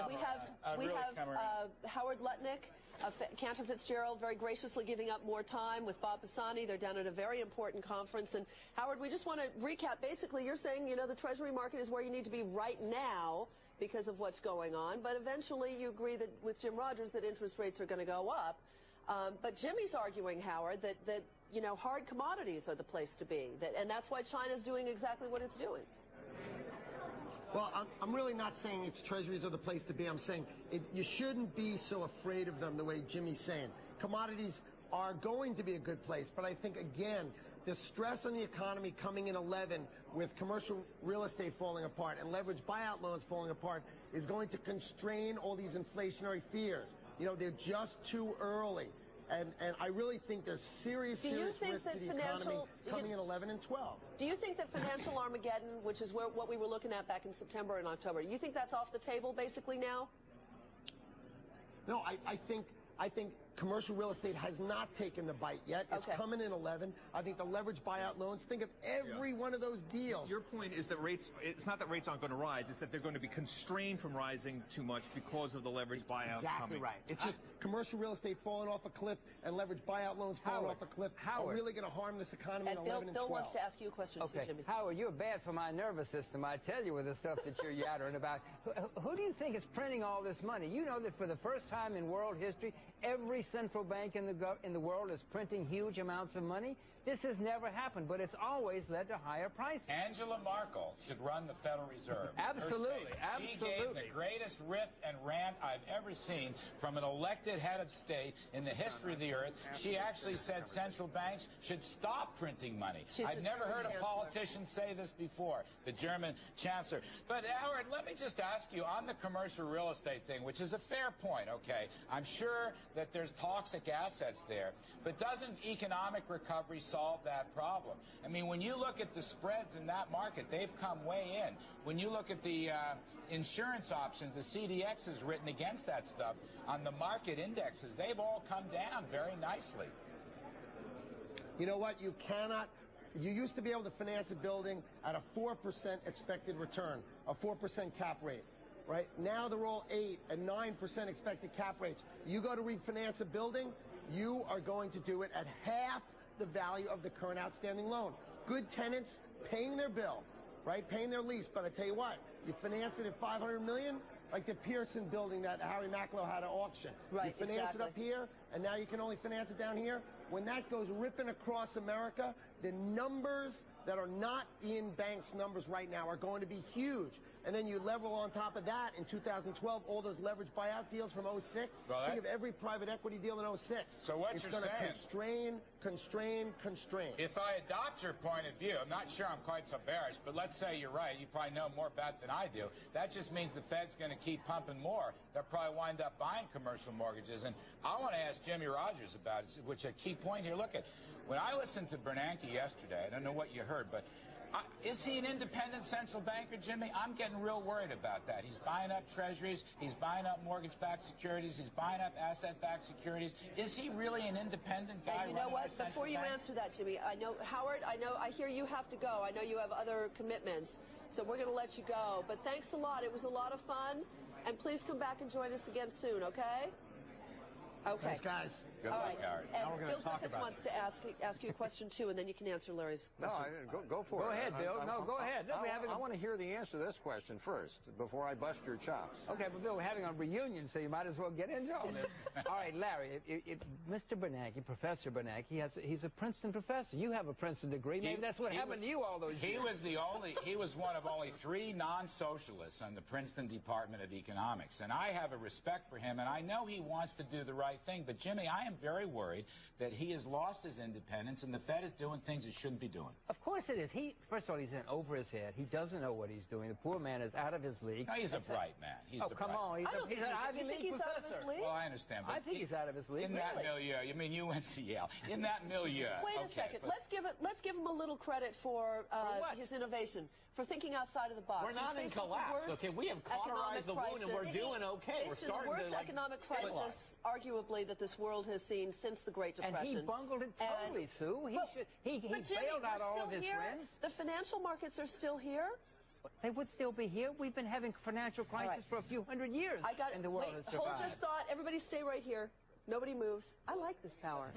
we have Howard Lutnick of Cantor Fitzgerald very graciously giving up more time with Bob Pisani. They're down at a very important conference. And Howard, we just want to recap. Basically, you're saying, you know, the Treasury market is where you need to be right now because of what's going on. But eventually you agree that with JimRogers that interest rates are going to go up. But Jimmy's arguing, Howard, that you know, hard commodities are the place to be. And that's why China's doing exactly what it's doing. Well, I'm really not saying it's treasuries are the place to be. I'm saying you shouldn't be so afraid of them the way Jimmy's saying. Commodities are going to be a good place, but I think, again, the stress on the economy coming in 11 with commercial real estate falling apart and leveraged buyout loans falling apart is going to constrain all these inflationary fears. You know, they're just too early. And I really think there's serious risk to the economy coming in 11 and 12. Do you think that financial Armageddon, which is what we were looking at back in September and October, you think that's off the table basically now? No, I think commercial real estate has not taken the bite yet. It's coming in 11. I think the leveraged buyout loans, think of every one of those deals. Your point is that rates, it's not that rates aren't going to rise, it's that they're going to be constrained from rising too much because of the leveraged buyouts coming. Exactly right. It's just commercial real estate falling off a cliff and leveraged buyout loans falling off a cliff are really going to harm this economy in 11 and 12. Bill wants to ask you a question too, Jimmy. Howard, you're bad for my nervous system, I tell you, with the stuff that you're yattering about. Who do you think is printing all this money? You know that for the first time in world history, every central bank in the world is printing huge amounts of money. This has never happened, but it's always led to higher prices. Angela Merkel should run the Federal Reserve. Absolutely, absolutely. She gave the greatest riff and rant I've ever seen from an elected head of state in the history of the earth. She actually said central banks should stop printing money. I've never heard a politician say this before, the German chancellor. But Howard, let me just ask you on the commercial real estate thing, which is a fair point, okay? I'm sure that there's toxic assets there, but doesn't economic recovery solve that problem? I mean, when you look at the spreads in that market, they've come way in. When you look at the insurance options, the CDX is written against that stuff on the market indexes. They've all come down very nicely. You know what? You used to be able to finance a building at a 4% expected return, a 4% cap rate. Right? Now they're all 8 and 9% expected cap rates. You go to refinance a building, you are going to do it at half the value of the current outstanding loan. Good tenants paying their bill, right? Paying their lease. But I tell you what, you finance it at $500 million, like the Pearson building that Harry Macklow had at auction. Right, you finance it up here, and now you can only finance it down here. When that goes ripping across America, the numbers that are not in banks' numbers right now are going to be huge. And then you level on top of that in 2012, all those leveraged buyout deals from 06. Think of every private equity deal in 06. So what you're saying, it's going to constrain. If I adopt your point of view, I'm not sure I'm quite so bearish, but let's say you're right. You probably know more about it than I do. That just means the Fed's going to keep pumping more. They'll probably wind up buying commercial mortgages. And I want to ask JimRogers about it, which is a key point here. Look at, when I listened to Bernanke yesterday, I don't know what you heard, but is he an independent central banker, Jimmy? I'm getting real worried about that. He's buying up treasuries. He's buying up mortgage-backed securities. He's buying up asset-backed securities. Is he really an independent guy? And you know what? Before you answer that, Jimmy, I know, Howard, I hear you have to go. I know you have other commitments, so we're going to let you go. But thanks a lot. It was a lot of fun. And please come back and join us again soon, okay? Okay. Thanks, guys. Good luck, Howard. And Bill Griffiths wants to ask you a question, too, and then you can answer Larry's question. No, go for it. Go ahead, Bill. Go ahead. I want to hear the answer to this question first, before I bust your chops. Okay, but Bill, we're having a reunion, so you might as well get into all this. All right, Larry, Mr. Bernanke, Professor Bernanke, he's a Princeton professor. You have a Princeton degree. Maybe that's what happened to you all those years. He was one of only 3 non-socialists on the Princeton Department of Economics, and I have a respect for him, and I know he wants to do the right thing. But, Jimmy, I am very worried that he has lost his independence and the Fed is doing things it shouldn't be doing. Of course it is. First of all, he's in over his head. He doesn't know what he's doing. The poor man is out of his league. No, he's a bright man. He's come on. He's an Ivy League professor. Out of his league? Well, I understand. But I think he's out of his league. In that milieu, you mean you went to Yale. In that milieu. Wait a second. Let's give him a little credit for his innovation, for thinking outside of the box. We're not in collapse. Okay, we have cauterized the wound and we're doing okay. We're starting the worst economic crisis, arguably, that this world has seen since the Great Depression. And he bungled it totally, Sue. He bailed out all of his friends. The financial markets are still here. They would still be here. We've been having financial crisis for a few hundred years. I got it. And the world Wait, has survived. hold this thought. Everybody stay right here. Nobody moves. I like this power.